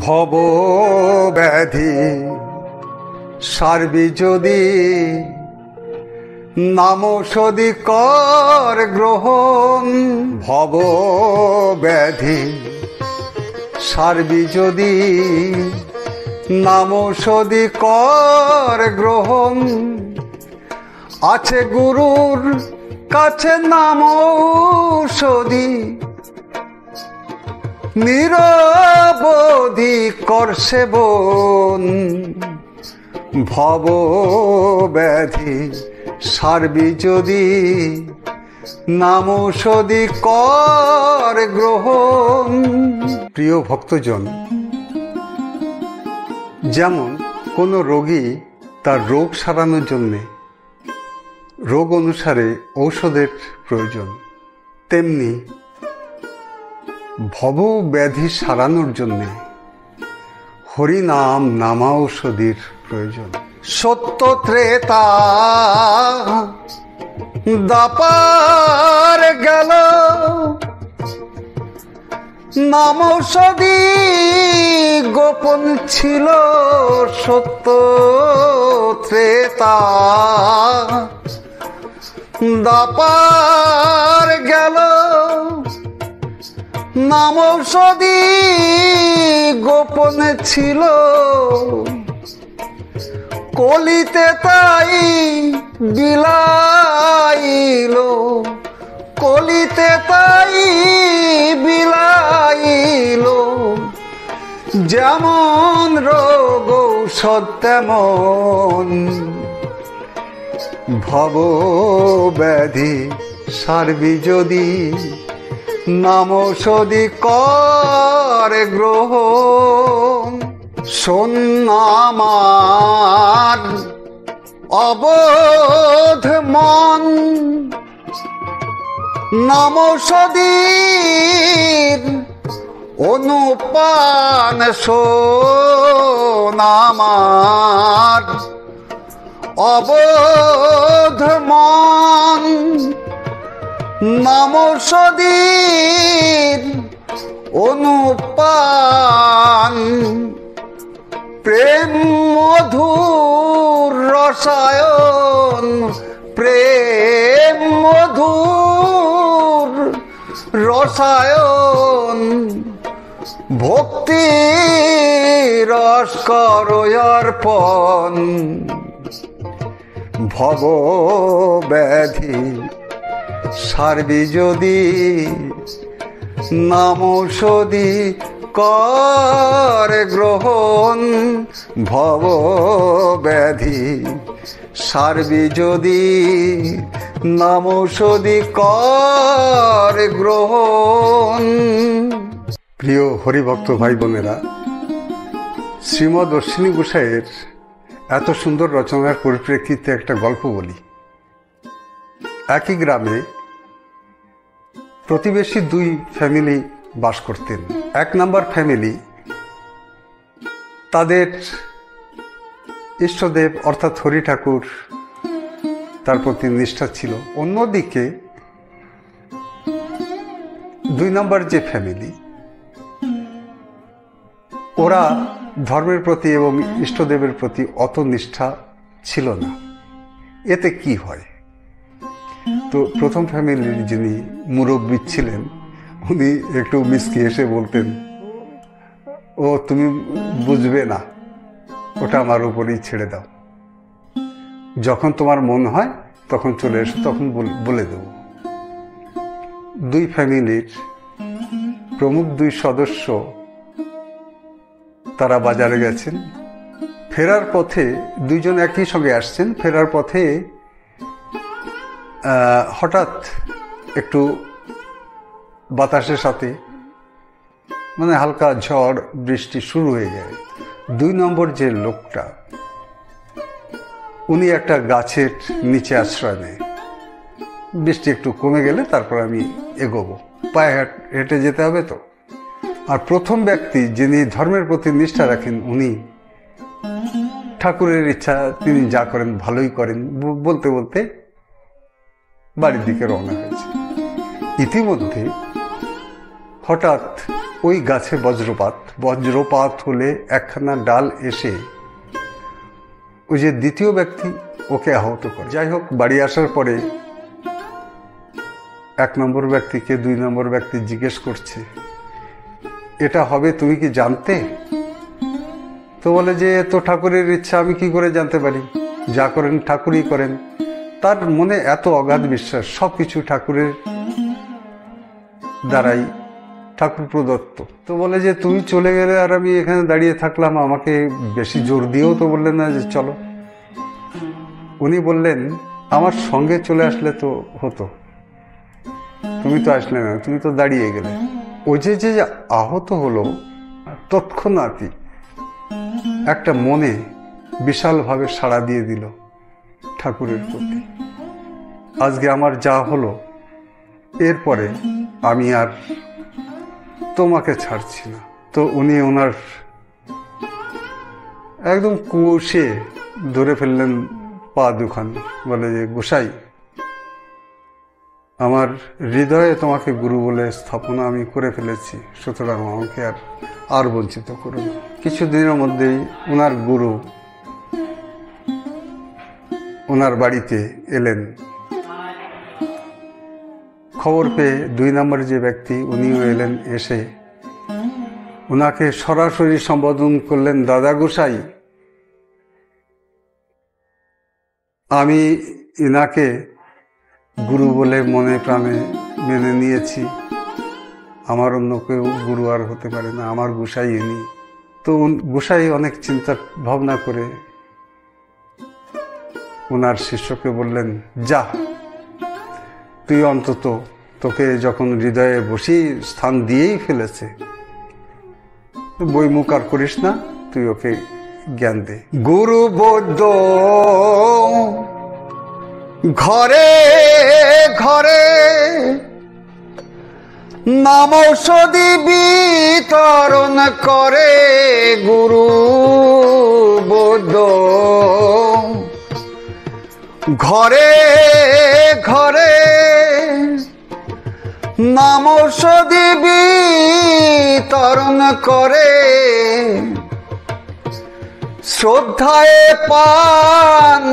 ভব ব্যাধি সারবি যদি নামৌষধি কর গ্রহণ। ভব ব্যাধি সারবি যদি নামৌষধি কর গ্রহণ। আছে গুরুর কাছে নামৌষধি নিরবধি কর সেবন। ভব ব্যাধি সারবি যদি নামৌষধি কর গ্রহণ। প্রিয় ভক্তজন, যেমন কোনো রোগী তার রোগ সারানোর জন্যে রোগ অনুসারে ঔষধের প্রয়োজন, তেমনি ভব ব্যাধি সারানোর জন্যে হরিনাম নামাঔষধির প্রয়োজন। সত্য ত্রেতা দাপার গেল নামৌষধি গোপন ছিল। সত্য ত্রেতা দাপার গেল নামৌষধি গোপন ছিল। কলিতে তাই বিলাইল, কলিতে তাই বিলাইল। যেমন রোগ ঔষধ তেমন ভব ব্যাধি সারবি যদি নামৌষধি কর গ্রহণ। শোন আমার অবোধ মন নামৌষধির অনুপান। শোন আমার অবোধ মন নামৌষধির অনুপান। প্রেম মধুর রসায়ন, প্রেম মধুর রসায়ন। ভক্তি রস কর অর্পণ। ভব ব্যাধি সারবি যদি নামৌষধি কর গ্রহণ। ভব ব্যাধি সারবি যদি নামৌষধি কর গ্রহণ। প্রিয় হরিভক্ত ভাই বোনেরা, শ্রীমদ অশ্বিনী গোসাইয়ের এত সুন্দর রচনার পরিপ্রেক্ষিতে একটা গল্প বলি। একই গ্রামে প্রতিবেশী দুই ফ্যামিলি বাস করতেন। এক নাম্বার ফ্যামিলি তাদের ইষ্টদেব অর্থাৎ হরি ঠাকুর তার প্রতি নিষ্ঠা ছিল। অন্যদিকে দুই নাম্বার যে ফ্যামিলি, ওরা ধর্মের প্রতি এবং ইষ্টদেবের প্রতি অত নিষ্ঠা ছিল না। এতে কি হয়? তো প্রথম ফ্যামিলির যিনি মুরব্বী ছিলেন, উনি একটু মিসকি এসে বলতেন, ও তুমি বুঝবে না, ওটা আমার উপরেই ছেড়ে দাও, যখন তোমার মন হয় তখন চলে এসো, তখন বলে দেব। দুই ফ্যামিলির প্রমুখ দুই সদস্য তারা বাজারে গেছেন। ফেরার পথে দুইজন একই সঙ্গে আসছেন। ফেরার পথে হঠাৎ একটু বাতাসের সাথে মানে হালকা ঝড় বৃষ্টি শুরু হয়ে যায়। দুই নম্বর যে লোকটা, উনি একটা গাছের নিচে আশ্রয় নেয়। বৃষ্টি একটু কমে গেলে তারপর আমি এগোবো, পায়ে হেঁটে যেতে হবে তো। আর প্রথম ব্যক্তি যিনি ধর্মের প্রতি নিষ্ঠা রাখেন, উনি ঠাকুরের ইচ্ছা, তিনি যা করেন ভালোই করেন বলতে বলতে বাড়ির দিকে রওনা হয়েছে। ইতিমধ্যে হঠাৎ ওই গাছে বজ্রপাত হলে একখানা ডাল এসে ওই যে দ্বিতীয় ব্যক্তি ওকে আহত করে। যাই হোক, বাড়ি আসার পরে 1 নম্বর ব্যক্তিকে 2 নম্বর ব্যক্তি জিজ্ঞেস করছে, এটা হবে তুমি কি জানতে? তো বলে যে তো ঠাকুরের ইচ্ছা, আমি কি করে জানতে পারি, যা করেন ঠাকুরই করেন। তার মনে এত অগাধ বিশ্বাস, সবকিছু ঠাকুরের দ্বারাই, ঠাকুর প্রদত্ত। তো বলে যে তুমি চলে গেলে আর আমি এখানে দাঁড়িয়ে থাকলাম, আমাকে বেশি জোর দিয়েও তো বললেন না যে চলো। উনি বললেন, আমার সঙ্গে চলে আসলে তো হতো, তুমি তো আসলে না, তুমি তো দাঁড়িয়ে গেলে। ও যে আহত হলো, তৎক্ষণাৎই একটা মনে বিশালভাবে সাড়া দিয়ে দিল ঠাকুরের প্রতি। আজকে আমার যা হলো, এরপরে আমি আর তোমাকে ছাড়ছি না। তো উনি ওনার একদম কুশে ধরে ফেললেন পা দুখানি, বলে যে গোসাই, আমার হৃদয়ে তোমাকে গুরু বলে স্থাপনা আমি করে ফেলেছি, সুতরাং আমাকে আর বঞ্চিত করুন। কিছুদিনের মধ্যেই ওনার গুরু ওনার বাড়িতে এলেন। খবর পেয়ে 2 নম্বর যে ব্যক্তি, উনিও এলেন। এসে ওনাকে সরাসরি সম্বোধন করলেন, দাদা গোসাই, আমি ইনাকে গুরু বলে মনে প্রাণে মেনে নিয়েছি, আমার অন্য কেউ গুরু আর হতে পারে না, আমার গোসাই ইনি। তো গোসাই অনেক চিন্তা ভাবনা করে ওনার শিষ্যকে বললেন, যা, তুই অন্তত, তোকে যখন হৃদয়ে বসি স্থান দিয়েই ফেলেছে, বই মুখ আর করিস না, তুই ওকে জ্ঞান দে। গুরু বৈদ্য ঘরে ঘরে নামৌষধি বিতরণ করে, গুরু বৈদ্য ঘরে ঘরে নামৌষধি বিতরণ করে, শ্রদ্ধায় পান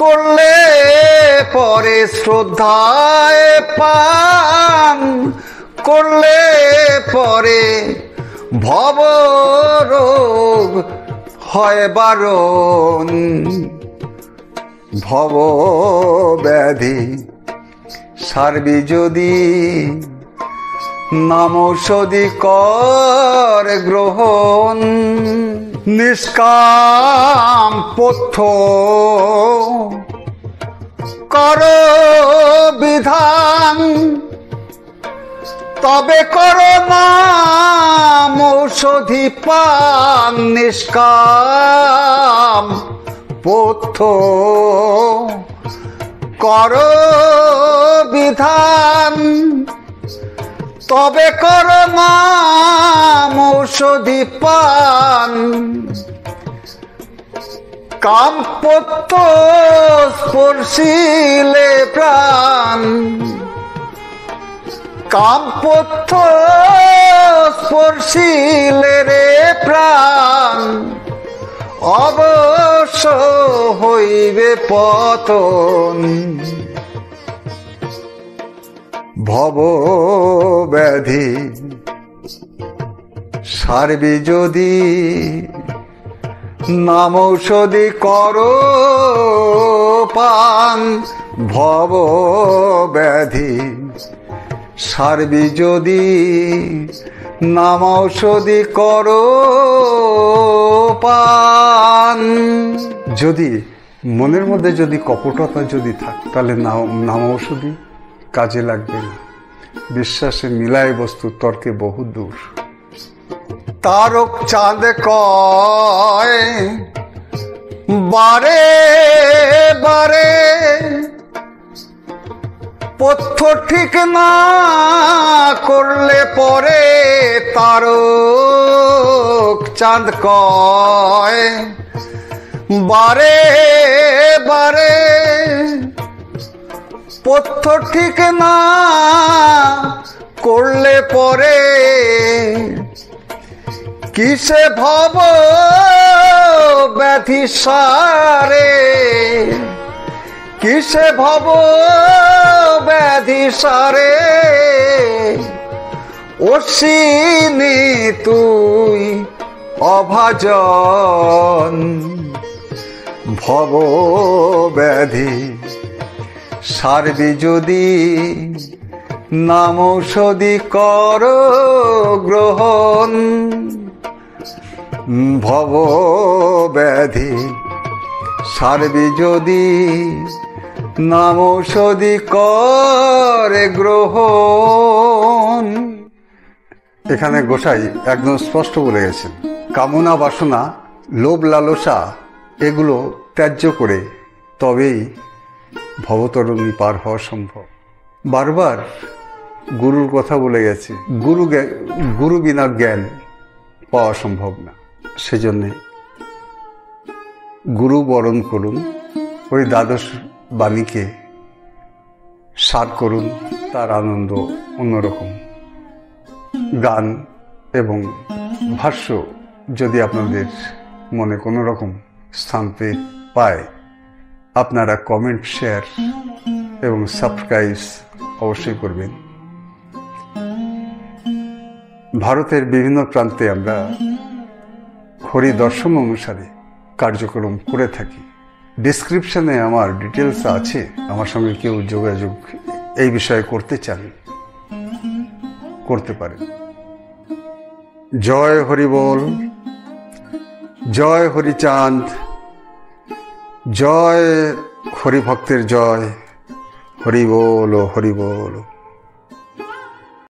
করলে পরে, শ্রদ্ধায় পান করলে পরে ভবরোগ হয় বারণ, ভব ব্যাধি সারবি যদি নামৌষধি কর গ্রহণ। নিষ্কাম পথ্য কর বিধান, তবে কর নামৌষধি পান। নিষ্কাম পথ্য কর বিধান, তবে কর নামৌষধি পান। কামপত্য স্পর্শিলে প্রাণ, কামপত্য স্পর্শিলে রে প্রাণ, অবশ্য হইবে পতন। ভব ব্যাধি সারবি যদি নামৌষধি কর পান। ভব ব্যাধি সারবি যদি নামৌষধি কর পান। যদি মনের মধ্যে যদি কপটতা যদি থাকে, তাহলে নামৌষধি কাজে লাগবে না। বিশ্বাসে মিলায় বস্তু, তর্কে বহু দূর। তারক চাঁদ কয় বারে বারে, পথ্য ঠিক না করলে পরে। তারক চাঁদ কয় বারে বারে, পথ্য ঠিক না করলে পরে কিসে ভব ব্যাধি সারে, কিসে ভব ব্যাধি সারে, অশ্বিনী তুই অভাজন, ভব ব্যাধি সারবি যদি নাম ঔষধি কর গ্রহণ, ভব ব্যাধি সারবি যদি নাম ঔষধি করে গ্রহণ। এখানে গোসাই একদম স্পষ্ট বলে গেছেন, কামনা বাসনা লোভ লালসা এগুলো ত্যায্য করে তবেই ভবতরণী পার হওয়া সম্ভব। বারবার গুরুর কথা বলে গেছে, গুরু বিনা জ্ঞান পাওয়া সম্ভব না। সেজন্যে গুরু বরণ করুন, ওই দ্বাদশ বাণীকে সার করুন, তার আনন্দ অন্যরকম। গান এবং ভাষ্য যদি আপনাদের মনে কোনো রকম স্থান পায়, আপনারা কমেন্ট, শেয়ার এবং সাবস্ক্রাইব অবশ্যই করবেন। ভারতের বিভিন্ন প্রান্তে আমরা হরি দর্শন অনুসারে কার্যক্রম করে থাকি। ডেসক্রিপশনে আমার ডিটেলস আছে, আমার সঙ্গে কেউ যোগাযোগ এই বিষয়ে করতে চান করতে পারেন। জয় হরি বল, জয় হরিচাঁদ, জয় হরি ভক্তের জয়, হরি বল, হরি বল।